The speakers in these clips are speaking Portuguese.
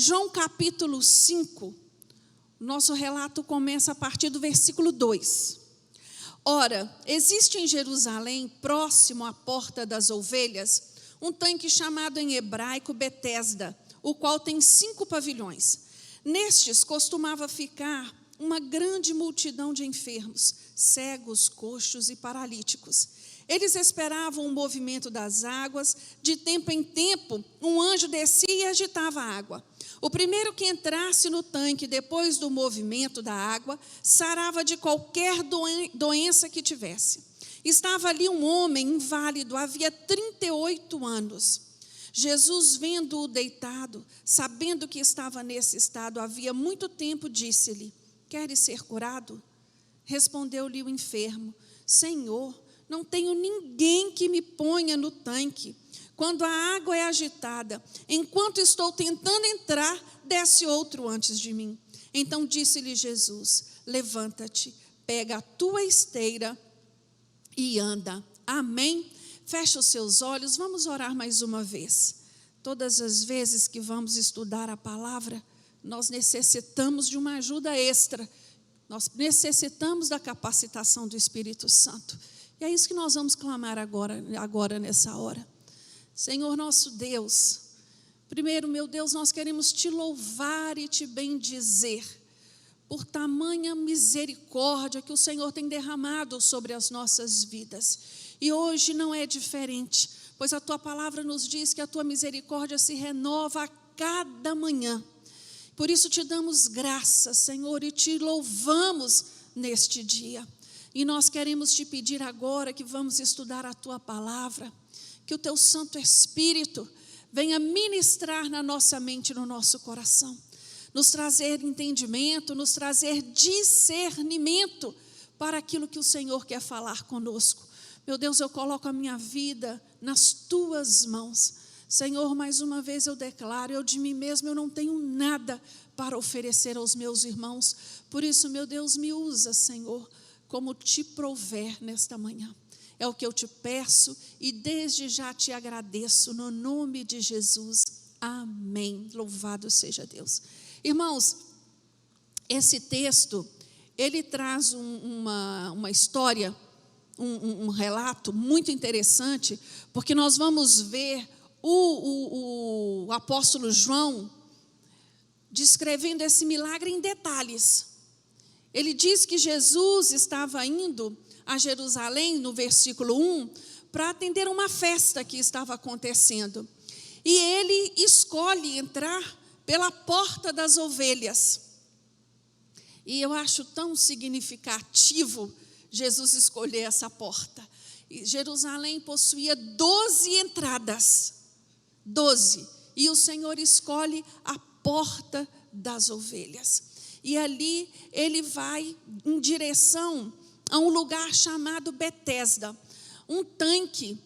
João capítulo 5, nosso relato começa a partir do versículo 2. Ora, existe em Jerusalém, próximo à porta das ovelhas, um tanque chamado em hebraico Betesda, o qual tem 5 pavilhões. Nestes costumava ficar uma grande multidão de enfermos, cegos, coxos e paralíticos. Eles esperavam o movimento das águas. De tempo em tempo, um anjo descia e agitava a água. O primeiro que entrasse no tanque depois do movimento da água, sarava de qualquer doença que tivesse. Estava ali um homem inválido, havia 38 anos. Jesus, vendo-o deitado, sabendo que estava nesse estado havia muito tempo, disse-lhe: queres ser curado? Respondeu-lhe o enfermo: Senhor, não tenho ninguém que me ponha no tanque quando a água é agitada. Enquanto estou tentando entrar, desce outro antes de mim. Então disse-lhe Jesus: levanta-te, pega a tua esteira e anda. Amém? Fecha os seus olhos, vamos orar mais uma vez. Todas as vezes que vamos estudar a palavra, nós necessitamos de uma ajuda extra. Nós necessitamos da capacitação do Espírito Santo. E é isso que nós vamos clamar agora nessa hora. Senhor nosso Deus, primeiro, meu Deus, nós queremos te louvar e te bendizer por tamanha misericórdia que o Senhor tem derramado sobre as nossas vidas. E hoje não é diferente, pois a tua palavra nos diz que a tua misericórdia se renova a cada manhã. Por isso te damos graças, Senhor, e te louvamos neste dia. E nós queremos te pedir agora que vamos estudar a tua palavra, que o teu Santo Espírito venha ministrar na nossa mente e no nosso coração, nos trazer entendimento, nos trazer discernimento para aquilo que o Senhor quer falar conosco. Meu Deus, eu coloco a minha vida nas tuas mãos. Senhor, mais uma vez eu declaro, eu de mim mesmo eu não tenho nada para oferecer aos meus irmãos. Por isso, meu Deus, me usa, Senhor, como te prouver nesta manhã. É o que eu te peço e desde já te agradeço no nome de Jesus. Amém. Louvado seja Deus. Irmãos, esse texto, ele traz uma história, um relato muito interessante, porque nós vamos ver o apóstolo João descrevendo esse milagre em detalhes. Ele diz que Jesus estava indo a Jerusalém, no versículo 1, para atender uma festa que estava acontecendo. E ele escolhe entrar pela porta das ovelhas. E eu acho tão significativo Jesus escolher essa porta. E Jerusalém possuía 12 entradas. 12. E o Senhor escolhe a porta das ovelhas. E ali ele vai em direção a um lugar chamado Betesda, um tanque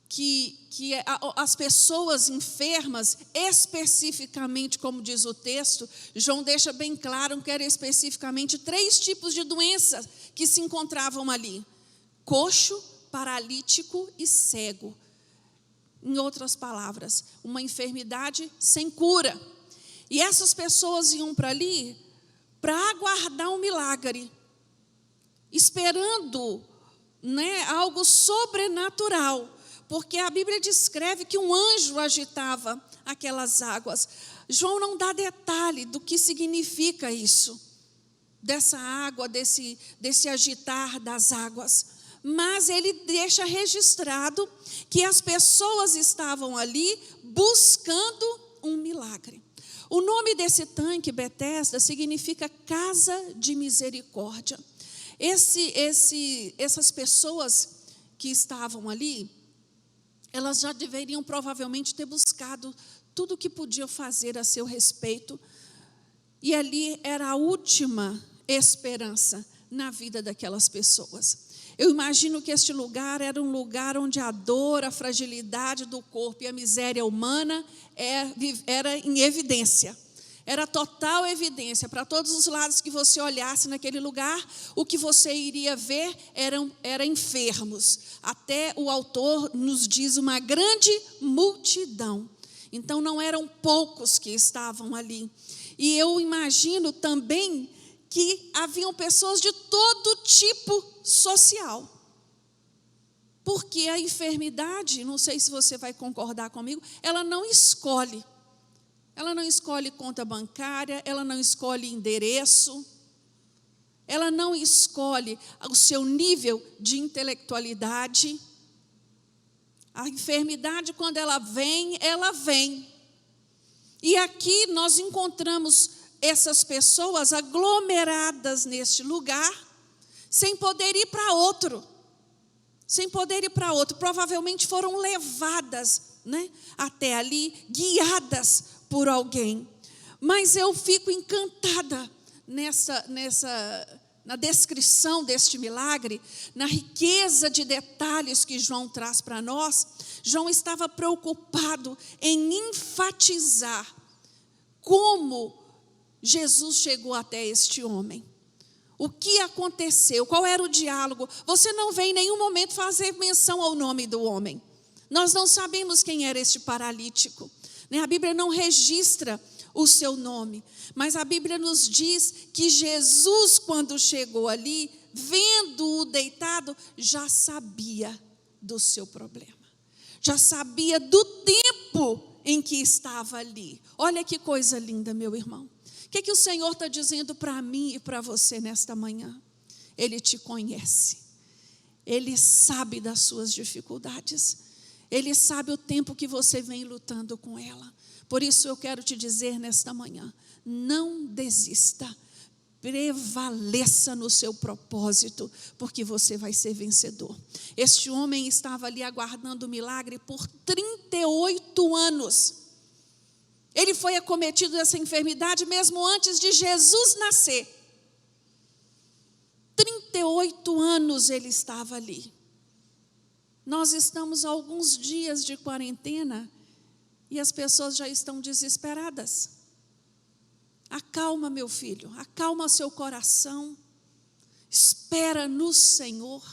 que as pessoas enfermas, especificamente, como diz o texto, João deixa bem claro que eram especificamente 3 tipos de doenças que se encontravam ali: coxo, paralítico e cego. Em outras palavras, uma enfermidade sem cura. E essas pessoas iam para ali para aguardar um milagre, esperando, algo sobrenatural, porque a Bíblia descreve que um anjo agitava aquelas águas. João não dá detalhe do que significa isso, dessa água, desse agitar das águas, mas ele deixa registrado que as pessoas estavam ali buscando um milagre. O nome desse tanque, Betesda, significa casa de misericórdia. Essas pessoas que estavam ali, elas já deveriam provavelmente ter buscado tudo o que podiam fazer a seu respeito. E ali era a última esperança na vida daquelas pessoas. Eu imagino que este lugar era um lugar onde a dor, a fragilidade do corpo e a miséria humana era em evidência. Era total evidência. Para todos os lados que você olhasse naquele lugar, o que você iria ver eram enfermos. Até o autor nos diz uma grande multidão. Então não eram poucos que estavam ali. E eu imagino também que haviam pessoas de todo tipo social. Porque a enfermidade, não sei se você vai concordar comigo, ela não escolhe. Ela não escolhe conta bancária, ela não escolhe endereço, ela não escolhe o seu nível de intelectualidade. A enfermidade, quando ela vem, ela vem. E aqui nós encontramos essas pessoas aglomeradas neste lugar, sem poder ir para outro. Sem poder ir para outro. Provavelmente foram levadas, até ali, guiadas por alguém. Mas eu fico encantada na descrição deste milagre, na riqueza de detalhes que João traz para nós. João estava preocupado em enfatizar como Jesus chegou até este homem. O que aconteceu? Qual era o diálogo? Você não vê em nenhum momento fazer menção ao nome do homem. Nós não sabemos quem era este paralítico. A Bíblia não registra o seu nome, mas a Bíblia nos diz que Jesus, quando chegou ali, vendo-o deitado, já sabia do seu problema, já sabia do tempo em que estava ali. Olha que coisa linda, meu irmão. O que o Senhor está dizendo para mim e para você nesta manhã? Ele te conhece, Ele sabe das suas dificuldades, Ele sabe o tempo que você vem lutando com ela. Por isso eu quero te dizer nesta manhã, não desista, prevaleça no seu propósito, porque você vai ser vencedor. Este homem estava ali aguardando o milagre por 38 anos. Ele foi acometido dessa enfermidade mesmo antes de Jesus nascer. 38 anos ele estava ali. Nós estamos há alguns dias de quarentena e as pessoas já estão desesperadas. Acalma, meu filho, acalma seu coração, espera no Senhor.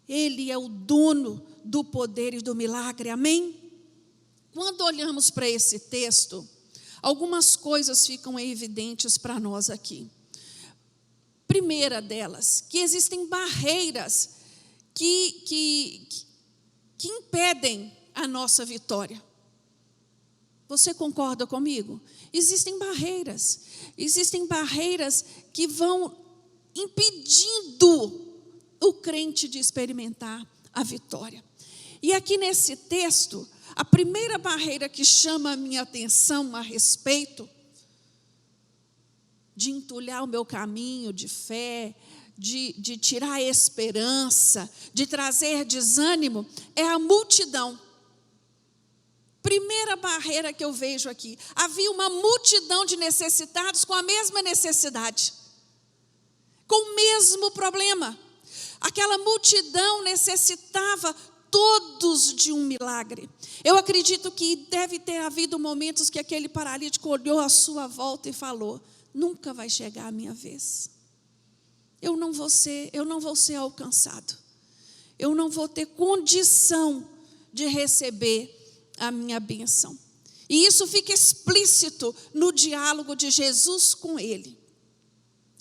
Ele é o dono do poder e do milagre, amém? Quando olhamos para esse texto, algumas coisas ficam evidentes para nós aqui. Primeira delas, que existem barreiras que impedem a nossa vitória. Você concorda comigo? Existem barreiras que vão impedindo o crente de experimentar a vitória. E aqui nesse texto, a primeira barreira que chama a minha atenção a respeito de entulhar o meu caminho de fé, de tirar a esperança, de trazer desânimo, é a multidão. Primeira barreira que eu vejo aqui, havia uma multidão de necessitados com a mesma necessidade, com o mesmo problema. Aquela multidão necessitava todos de um milagre. Eu acredito que deve ter havido momentos que aquele paralítico olhou à sua volta e falou: nunca vai chegar a minha vez. Eu não vou ser alcançado. Eu não vou ter condição de receber a minha bênção. E isso fica explícito no diálogo de Jesus com ele.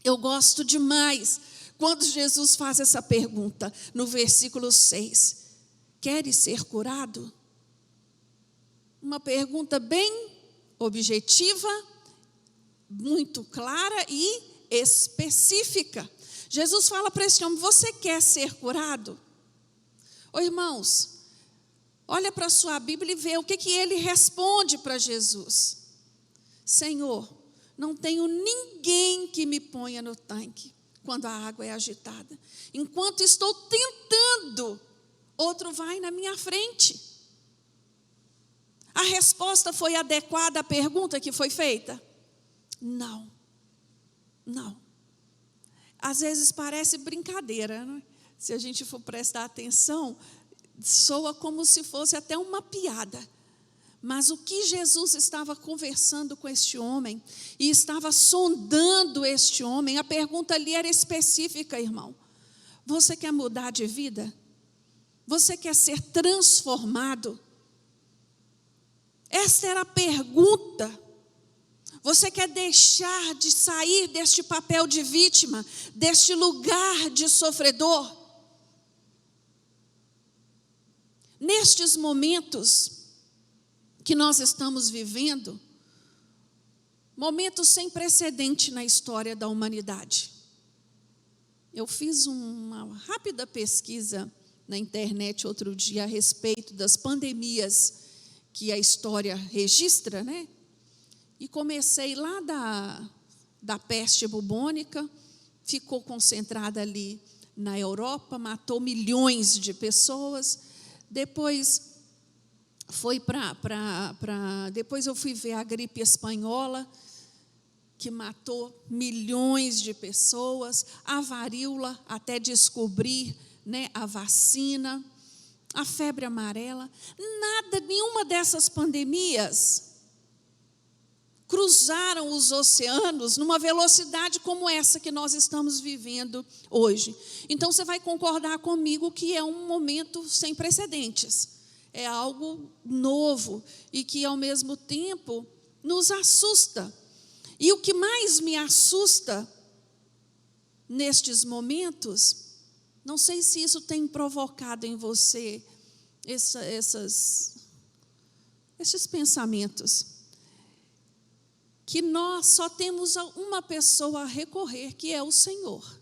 Eu gosto demais quando Jesus faz essa pergunta no versículo 6. Queres ser curado? Uma pergunta bem objetiva, muito clara e específica. Jesus fala para esse homem: você quer ser curado? Ô irmãos, olha para a sua Bíblia e vê o que ele responde para Jesus. Senhor, não tenho ninguém que me ponha no tanque quando a água é agitada. Enquanto estou tentando, outro vai na minha frente. A resposta foi adequada à pergunta que foi feita? Não. Às vezes parece brincadeira, né? Se a gente for prestar atenção, soa como se fosse até uma piada. Mas o que Jesus estava conversando com este homem e estava sondando este homem, a pergunta ali era específica, irmão. Você quer mudar de vida? Você quer ser transformado? Esta era a pergunta. Você quer deixar de sair deste papel de vítima, deste lugar de sofredor? Nestes momentos que nós estamos vivendo, momentos sem precedente na história da humanidade. Eu fiz uma rápida pesquisa na internet outro dia a respeito das pandemias que a história registra, né? E comecei lá da peste bubônica, ficou concentrada ali na Europa, matou milhões de pessoas. Depois depois eu fui ver a gripe espanhola, que matou milhões de pessoas, a varíola, até descobrir, né, a vacina, a febre amarela. Nenhuma dessas pandemias cruzaram os oceanos numa velocidade como essa que nós estamos vivendo hoje. Então, você vai concordar comigo que é um momento sem precedentes. É algo novo e que, ao mesmo tempo, nos assusta. E o que mais me assusta nestes momentos, não sei se isso tem provocado em você esses pensamentos, que nós só temos uma pessoa a recorrer, que é o Senhor.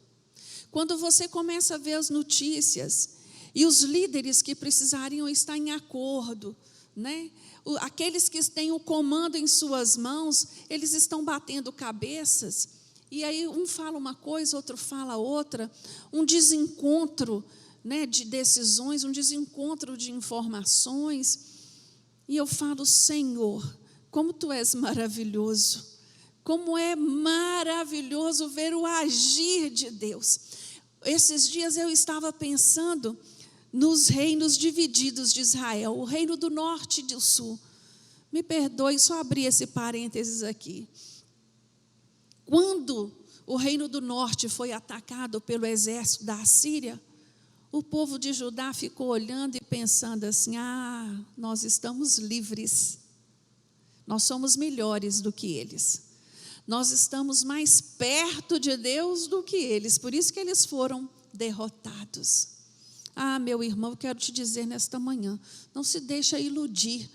Quando você começa a ver as notícias e os líderes que precisariam estar em acordo, né? Aqueles que têm o comando em suas mãos, eles estão batendo cabeças, e aí um fala uma coisa, outro fala outra, um desencontro, né, de decisões, um desencontro de informações, e eu falo: Senhor, como Tu és maravilhoso, como é maravilhoso ver o agir de Deus. Esses dias eu estava pensando nos reinos divididos de Israel, o reino do norte e do sul. Me perdoe, só abrir esse parênteses aqui. Quando o reino do norte foi atacado pelo exército da Assíria, o povo de Judá ficou olhando e pensando assim: nós estamos livres, nós somos melhores do que eles, nós estamos mais perto de Deus do que eles, por isso que eles foram derrotados. Meu irmão, eu quero te dizer nesta manhã, não se deixa iludir,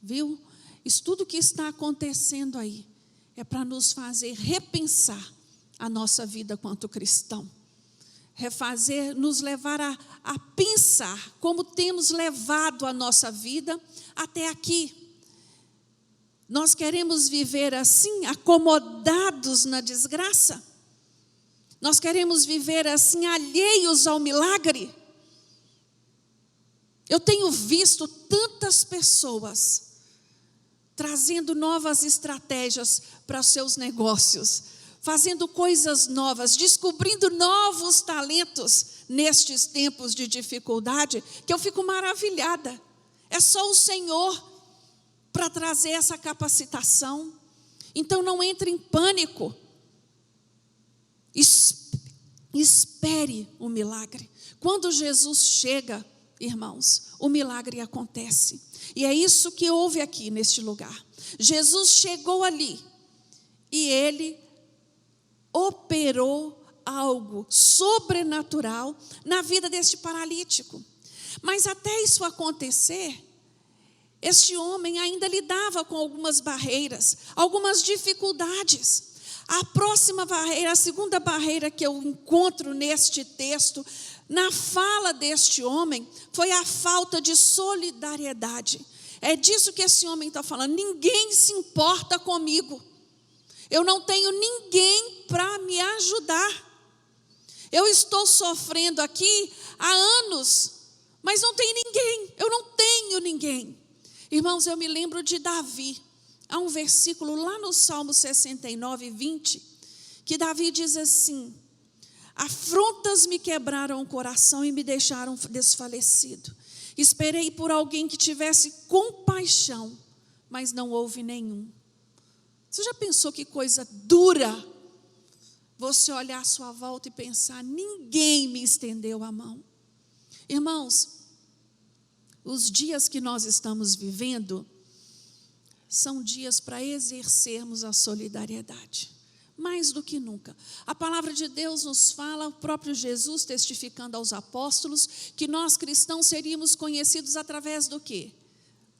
viu? Isso tudo que está acontecendo aí é para nos fazer repensar a nossa vida quanto cristão, nos levar a pensar como temos levado a nossa vida até aqui. Nós queremos viver assim, acomodados na desgraça? Nós queremos viver assim, alheios ao milagre? Eu tenho visto tantas pessoas trazendo novas estratégias para os seus negócios, fazendo coisas novas, descobrindo novos talentos nestes tempos de dificuldade, que eu fico maravilhada. É só o Senhor para trazer essa capacitação. Então não entre em pânico. Espere o milagre. Quando Jesus chega, irmãos, o milagre acontece. E é isso que houve aqui neste lugar. Jesus chegou ali e Ele operou algo sobrenatural na vida deste paralítico. Mas até isso acontecer, este homem ainda lidava com algumas barreiras, algumas dificuldades. A próxima barreira, a segunda barreira que eu encontro neste texto, na fala deste homem, foi a falta de solidariedade. É disso que esse homem está falando: ninguém se importa comigo, eu não tenho ninguém para me ajudar, eu estou sofrendo aqui há anos, mas não tem ninguém, eu não tenho ninguém. Irmãos, eu me lembro de Davi. Há um versículo lá no Salmo 69, 20, que Davi diz assim: afrontas me quebraram o coração e me deixaram desfalecido. Esperei por alguém que tivesse compaixão, mas não houve nenhum. Você já pensou que coisa dura você olhar à sua volta e pensar: ninguém me estendeu a mão? Irmãos, os dias que nós estamos vivendo são dias para exercermos a solidariedade, mais do que nunca. A palavra de Deus nos fala, o próprio Jesus testificando aos apóstolos, que nós cristãos seríamos conhecidos através do quê?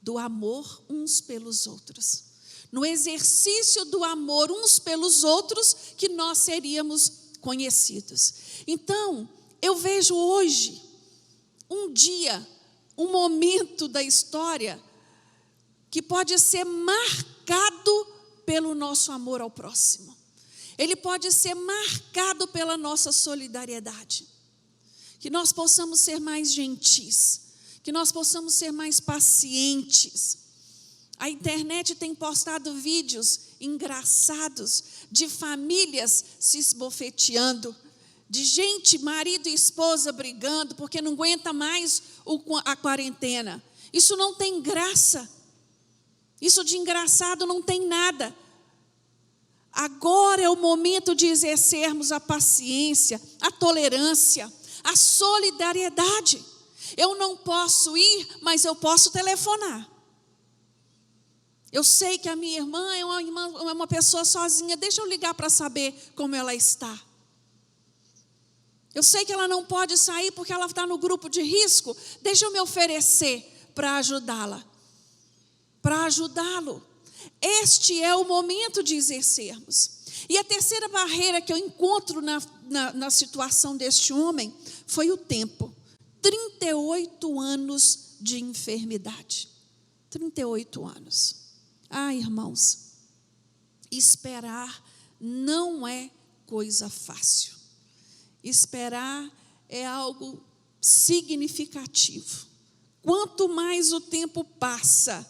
Do amor uns pelos outros. No exercício do amor uns pelos outros, que nós seríamos conhecidos. Então, eu vejo hoje, um dia, um momento da história, que pode ser marcado pelo nosso amor ao próximo. Ele pode ser marcado pela nossa solidariedade. Que nós possamos ser mais gentis, que nós possamos ser mais pacientes. A internet tem postado vídeos engraçados de famílias se esbofeteando, de gente, marido e esposa brigando porque não aguenta mais a quarentena. Isso não tem graça. Isso de engraçado não tem nada. Agora é o momento de exercermos a paciência, a tolerância, a solidariedade. Eu não posso ir, mas eu posso telefonar. Eu sei que a minha irmã é uma pessoa sozinha, deixa eu ligar para saber como ela está. Eu sei que ela não pode sair porque ela está no grupo de risco, deixa eu me oferecer para ajudá-la. Para ajudá-lo. Este é o momento de exercermos. E a terceira barreira que eu encontro na situação deste homem foi o tempo. 38 anos de enfermidade. 38 anos. Ah, irmãos, esperar não é coisa fácil. Esperar é algo significativo. Quanto mais o tempo passa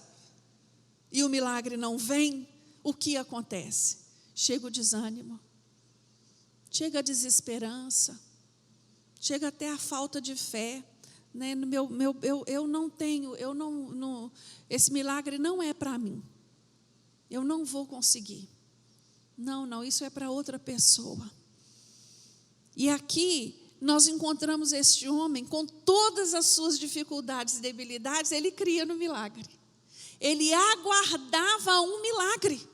e o milagre não vem, o que acontece? Chega o desânimo, chega a desesperança, chega até a falta de fé, né? Eu não tenho, esse milagre não é para mim, eu não vou conseguir. Não, isso é para outra pessoa. E aqui nós encontramos este homem com todas as suas dificuldades e debilidades, ele cria no milagre. Ele aguardava um milagre.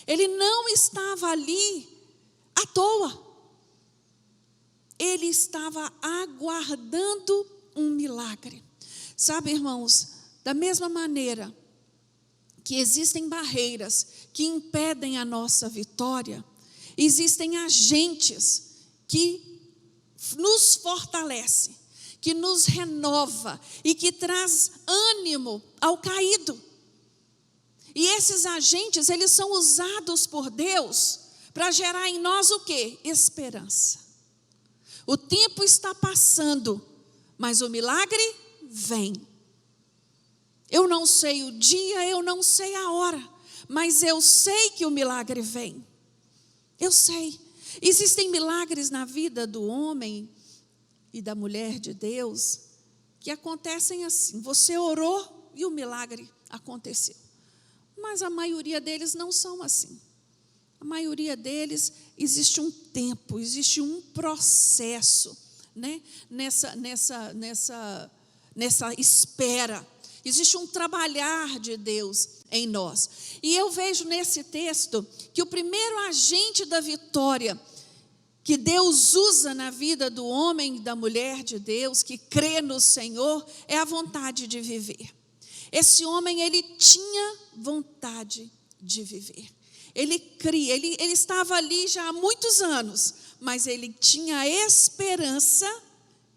Ele não estava ali à toa. Ele estava aguardando um milagre. Sabe, irmãos, da mesma maneira que existem barreiras que impedem a nossa vitória, existem agentes que nos fortalecem, que nos renova e que traz ânimo ao caído. E esses agentes, eles são usados por Deus para gerar em nós o quê? Esperança. O tempo está passando, mas o milagre vem. Eu não sei o dia, eu não sei a hora, mas eu sei que o milagre vem. Eu sei. Existem milagres na vida do homem e da mulher de Deus que acontecem assim. Você orou e o milagre aconteceu. Mas a maioria deles não são assim. A maioria deles existe um tempo, existe um processo, né? Nessa espera. Existe um trabalhar de Deus em nós. E eu vejo nesse texto que o primeiro agente da vitória que Deus usa na vida do homem e da mulher de Deus, que crê no Senhor, é a vontade de viver. Esse homem, ele tinha vontade de viver. Ele cria, ele estava ali já há muitos anos, mas ele tinha a esperança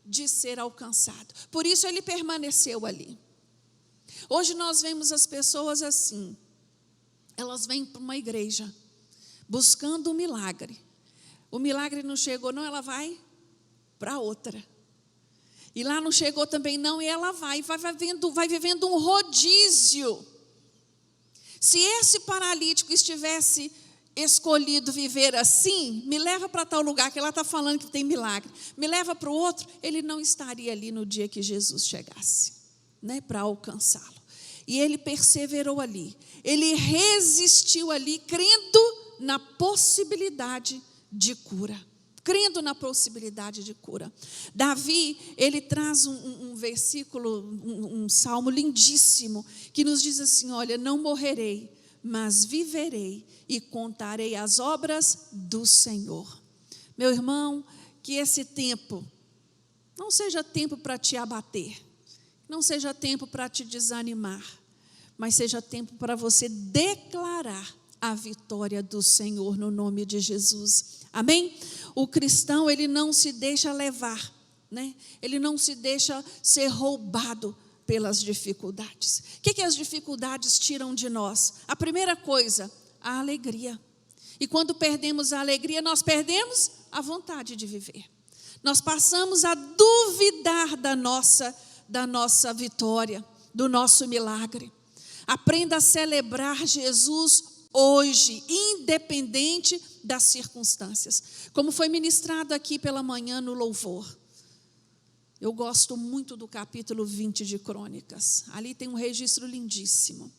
de ser alcançado. Por isso ele permaneceu ali. Hoje nós vemos as pessoas assim, elas vêm para uma igreja, buscando um milagre. O milagre não chegou, não, ela vai para outra. E lá não chegou também não, e ela vai vivendo um rodízio. Se esse paralítico estivesse escolhido viver assim, me leva para tal lugar, que ela está falando que tem milagre, me leva para o outro, ele não estaria ali no dia que Jesus chegasse, né, para alcançá-lo. E ele perseverou ali, ele resistiu ali, crendo na possibilidade de cura. crendo na possibilidade de cura. Davi, ele traz um versículo, um salmo lindíssimo, que nos diz assim: olha, não morrerei, mas viverei e contarei as obras do Senhor. Meu irmão, que esse tempo não seja tempo para te abater, não seja tempo para te desanimar, mas seja tempo para você declarar a vitória do Senhor no nome de Jesus. Amém? O cristão, ele não se deixa levar, né? Ele não se deixa ser roubado pelas dificuldades. O que as dificuldades tiram de nós? A primeira coisa, a alegria. E quando perdemos a alegria, nós perdemos a vontade de viver. Nós passamos a duvidar da nossa vitória, do nosso milagre. Aprenda a celebrar Jesus hoje, independente das circunstâncias. Como foi ministrado aqui pela manhã no louvor. Eu gosto muito do capítulo 20 de Crônicas. Ali tem um registro lindíssimo.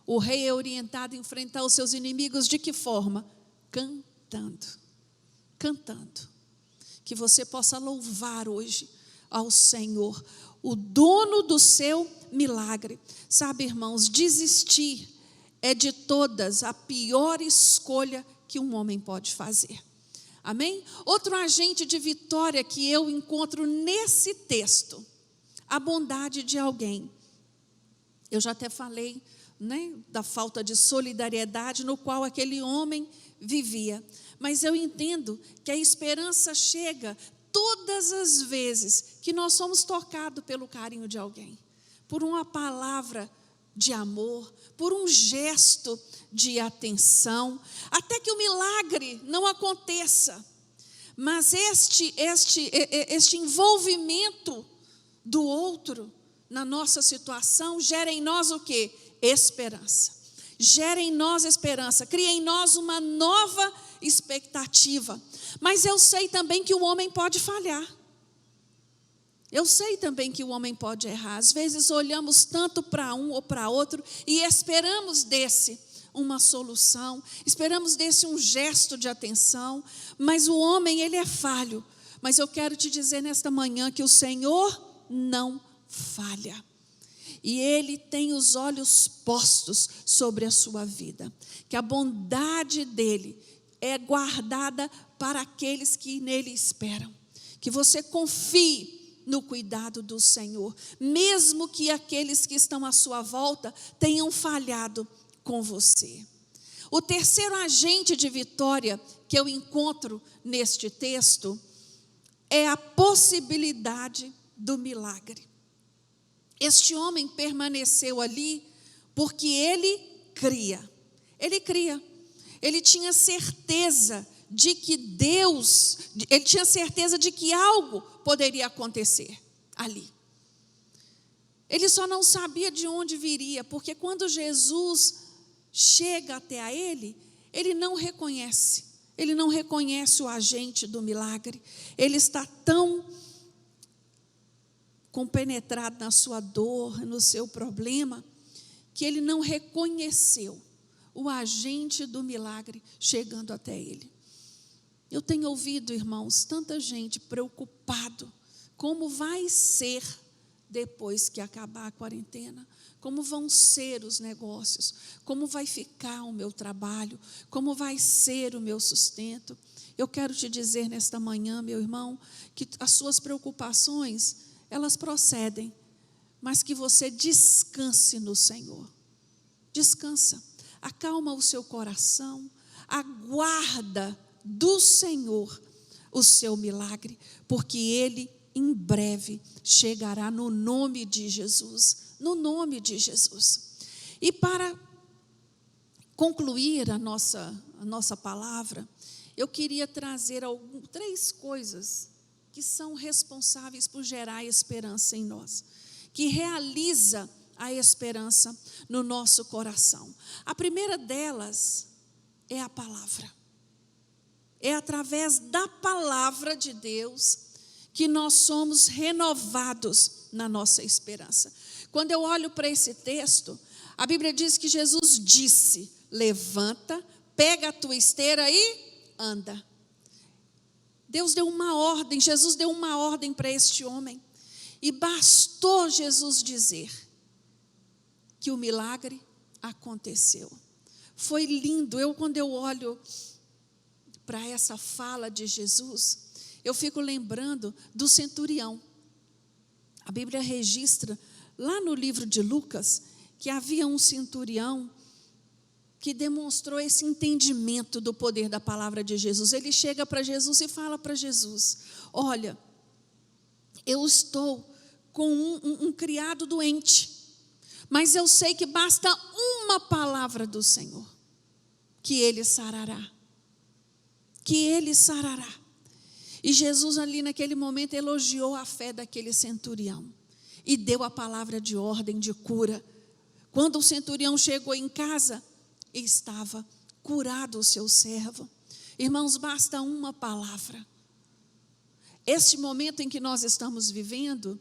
O rei é orientado a enfrentar os seus inimigos de que forma? Cantando. Cantando. Que você possa louvar hoje ao Senhor, o dono do seu milagre. Sabe, irmãos, desistir é de todas a pior escolha que um homem pode fazer. Amém? Outro agente de vitória que eu encontro nesse texto, a bondade de alguém. Eu já até falei, né, da falta de solidariedade no qual aquele homem vivia. Mas eu entendo que a esperança chega todas as vezes que nós somos tocados pelo carinho de alguém, por uma palavra de amor, por um gesto de atenção, até que o milagre não aconteça. Mas este envolvimento do outro na nossa situação gera em nós o quê? Esperança. Gera em nós esperança, cria em nós uma nova expectativa. Mas eu sei também que o homem pode falhar. Eu sei também que o homem pode errar. Às vezes olhamos tanto para um ou para outro e esperamos desse uma solução, esperamos desse um gesto de atenção, mas o homem, ele é falho. Mas eu quero te dizer nesta manhã que o Senhor não falha. E Ele tem os olhos postos sobre a sua vida, que a bondade dEle é guardada para aqueles que nele esperam. Que você confie no cuidado do Senhor, mesmo que aqueles que estão à sua volta tenham falhado com você. O terceiro agente de vitória que eu encontro neste texto é a possibilidade do milagre. Este homem permaneceu ali porque ele cria. Ele cria. Ele tinha certeza de que ele tinha certeza de que algo poderia acontecer ali. Ele só não sabia de onde viria, porque quando Jesus chega até a ele, ele não reconhece o agente do milagre. Ele está tão compenetrado na sua dor, no seu problema, que ele não reconheceu o agente do milagre chegando até ele. Eu tenho ouvido, irmãos, tanta gente preocupado, como vai ser depois que acabar a quarentena, como vão ser os negócios, como vai ficar o meu trabalho, como vai ser o meu sustento. Eu quero te dizer nesta manhã, meu irmão, que as suas preocupações, elas procedem, mas que você descanse no Senhor. Descansa, acalma o seu coração, aguarda do Senhor o seu milagre, porque Ele em breve chegará no nome de Jesus, no nome de Jesus. E para concluir a nossa palavra, eu queria trazer 3 coisas que são responsáveis por gerar esperança em nós, que realiza a esperança no nosso coração. A primeira delas é a palavra. É através da palavra de Deus que nós somos renovados na nossa esperança. Quando eu olho para esse texto, a Bíblia diz que Jesus disse: levanta, pega a tua esteira e anda. Deus deu uma ordem, Jesus deu uma ordem para este homem. E bastou Jesus dizer que o milagre aconteceu. Foi lindo. Quando eu olho para essa fala de Jesus, eu fico lembrando do centurião. A Bíblia registra, lá no livro de Lucas, que havia um centurião que demonstrou esse entendimento do poder da palavra de Jesus. Ele chega para Jesus e fala para Jesus: olha, eu estou com um criado doente, mas eu sei que basta uma palavra do Senhor, que ele sarará. Que ele sarará. E Jesus ali naquele momento elogiou a fé daquele centurião e deu a palavra de ordem, de cura. Quando o centurião chegou em casa, estava curado o seu servo. Irmãos, basta uma palavra. Este momento em que nós estamos vivendo,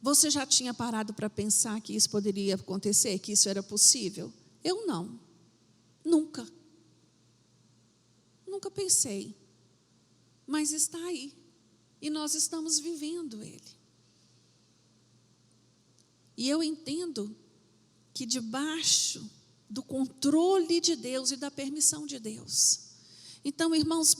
você já tinha parado para pensar que isso poderia acontecer, que isso era possível? Eu não. Nunca pensei. Mas está aí. E nós estamos vivendo ele. E eu entendo que debaixo do controle de Deus e da permissão de Deus. Então, irmãos,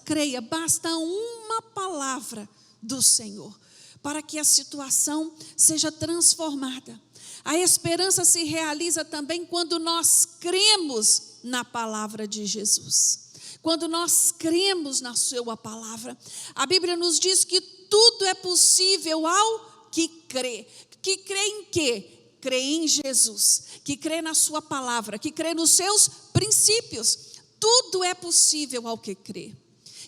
creia, basta uma palavra do Senhor para que a situação seja transformada. A esperança se realiza também quando nós cremos na palavra de Jesus. Quando nós cremos na sua palavra. A Bíblia nos diz que tudo é possível ao que crê. Que crê em quê? Crê em Jesus, que crê na sua palavra, que crê nos seus princípios. Tudo é possível ao que crê.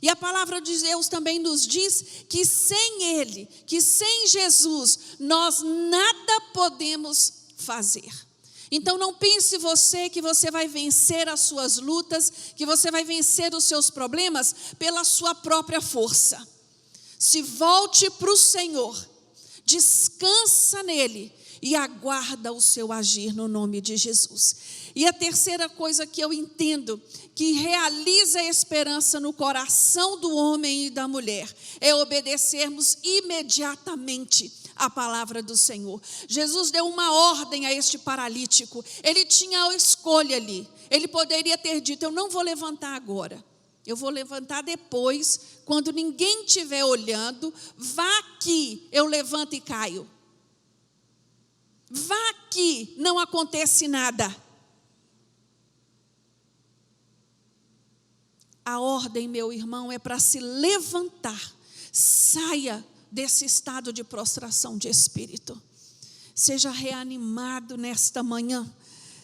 E a palavra de Deus também nos diz que sem Ele, que sem Jesus, nós nada podemos fazer. Então não pense você que você vai vencer as suas lutas, que você vai vencer os seus problemas pela sua própria força. Se volte para o Senhor, descansa nele e aguarda o seu agir no nome de Jesus. E a terceira coisa que eu entendo, que realiza a esperança no coração do homem e da mulher, é obedecermos imediatamente a palavra do Senhor. Jesus deu uma ordem a este paralítico. Ele tinha a escolha ali. Ele poderia ter dito: eu não vou levantar agora. Eu vou levantar depois, quando ninguém estiver olhando. Vá aqui, eu levanto e caio. Vá aqui, não acontece nada. A ordem, meu irmão, é para se levantar. Saia desse estado de prostração de espírito. Seja reanimado nesta manhã.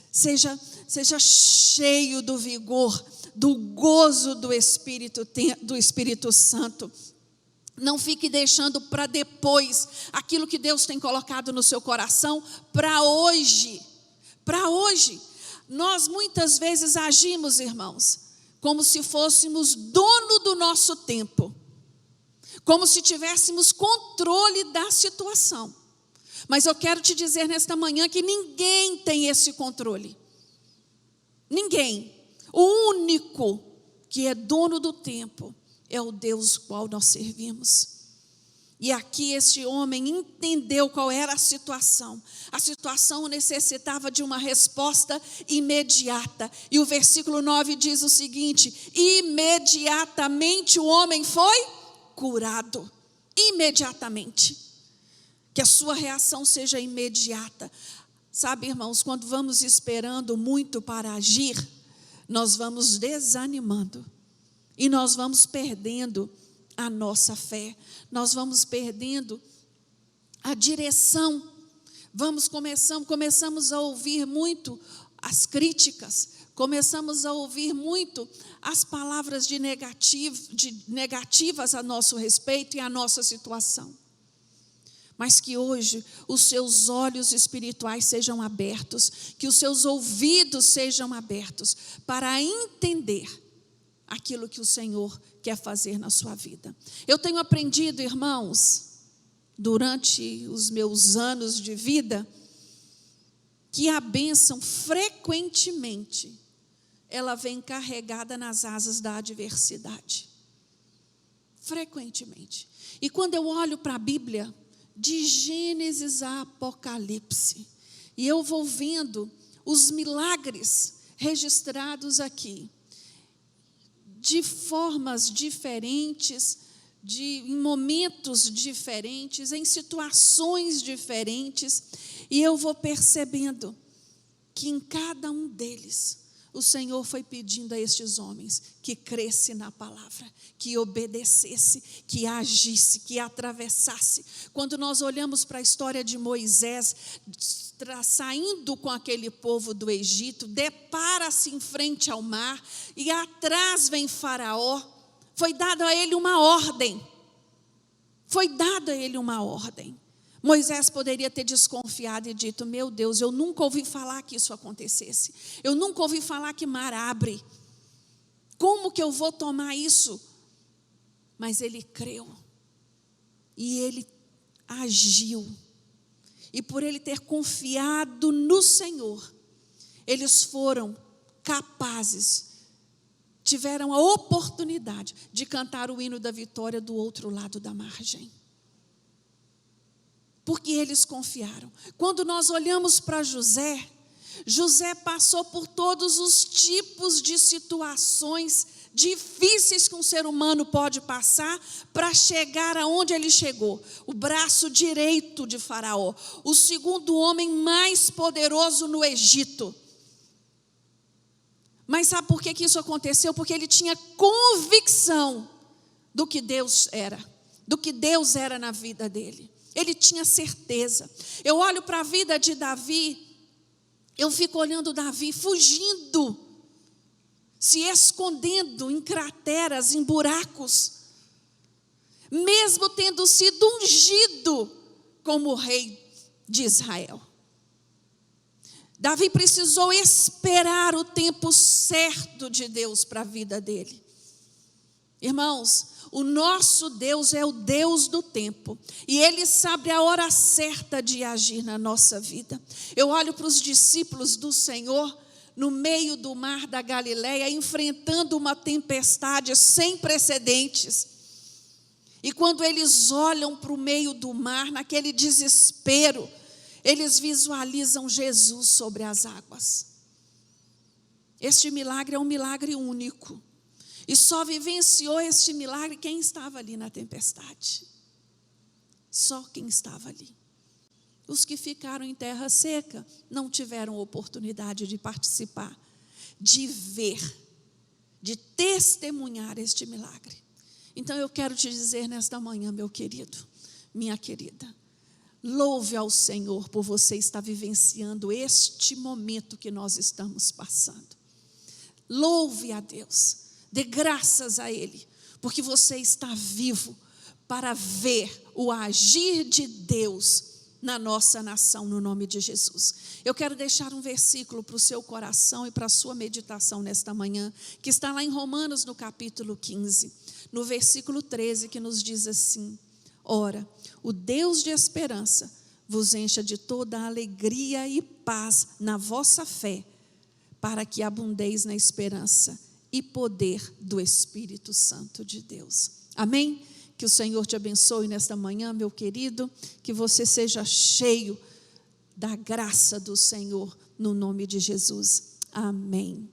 Seja cheio do vigor, do gozo do Espírito Santo. Não fique deixando para depois aquilo que Deus tem colocado no seu coração para hoje. Para hoje. Nós muitas vezes agimos, irmãos, como se fôssemos dono do nosso tempo. Como se tivéssemos controle da situação. Mas eu quero te dizer nesta manhã que ninguém tem esse controle. Ninguém. O único que é dono do tempo é o Deus qual nós servimos. E aqui este homem entendeu qual era a situação. A situação necessitava de uma resposta imediata. E o versículo 9 diz o seguinte: imediatamente o homem foi curado. Imediatamente. Que a sua reação seja imediata. Sabe, irmãos, quando vamos esperando muito para agir, nós vamos desanimando. E nós vamos perdendo a nossa fé. Nós vamos perdendo a direção. Começamos a ouvir muito as críticas. Começamos a ouvir muito as palavras negativas a nosso respeito e a nossa situação. Mas que hoje os seus olhos espirituais sejam abertos, que os seus ouvidos sejam abertos para entender aquilo que o Senhor quer fazer na sua vida. Eu tenho aprendido, irmãos, durante os meus anos de vida, que a bênção frequentemente ela vem carregada nas asas da adversidade. frequentemente. E quando eu olho para a Bíblia, de Gênesis a Apocalipse, e eu vou vendo os milagres registrados aqui, de formas diferentes, em momentos diferentes, em situações diferentes, e eu vou percebendo que em cada um deles, o Senhor foi pedindo a estes homens que cresce na palavra, que obedecesse, que agisse, que atravessasse. Quando nós olhamos para a história de Moisés, saindo com aquele povo do Egito, depara-se em frente ao mar, e atrás vem Faraó, foi dada a ele uma ordem. Foi dada a ele uma ordem. Moisés poderia ter desconfiado e dito: meu Deus, eu nunca ouvi falar que isso acontecesse. Eu nunca ouvi falar que mar abre. Como que eu vou tomar isso? Mas ele creu. E ele agiu. E por ele ter confiado no Senhor, eles foram capazes, tiveram a oportunidade de cantar o hino da vitória do outro lado da margem. Porque eles confiaram. Quando nós olhamos para José, José passou por todos os tipos de situações difíceis que um ser humano pode passar para chegar aonde ele chegou. O braço direito de Faraó, o segundo homem mais poderoso no Egito. Mas sabe por que isso aconteceu? Porque ele tinha convicção do que Deus era na vida dele. Ele tinha certeza. Eu olho para a vida de Davi, eu fico olhando Davi fugindo, se escondendo em crateras, em buracos, mesmo tendo sido ungido como rei de Israel. Davi precisou esperar o tempo certo de Deus para a vida dele. Irmãos, o nosso Deus é o Deus do tempo, e Ele sabe a hora certa de agir na nossa vida. Eu olho para os discípulos do Senhor, no meio do mar da Galileia, enfrentando uma tempestade sem precedentes. E quando eles olham para o meio do mar, naquele desespero, eles visualizam Jesus sobre as águas. Este milagre é um milagre único. E só vivenciou este milagre quem estava ali na tempestade. Só quem estava ali. Os que ficaram em terra seca não tiveram oportunidade de participar, de ver, de testemunhar este milagre. Então eu quero te dizer nesta manhã, meu querido, minha querida, louve ao Senhor por você estar vivenciando este momento que nós estamos passando. Louve a Deus. Dê graças a Ele, porque você está vivo para ver o agir de Deus na nossa nação, no nome de Jesus. Eu quero deixar um versículo para o seu coração e para a sua meditação nesta manhã, que está lá em Romanos, no capítulo 15, no versículo 13, que nos diz assim: ora, o Deus de esperança vos encha de toda a alegria e paz na vossa fé, para que abundeis na esperança e poder do Espírito Santo de Deus. Amém? Que o Senhor te abençoe nesta manhã, meu querido, que você seja cheio da graça do Senhor, no nome de Jesus. Amém.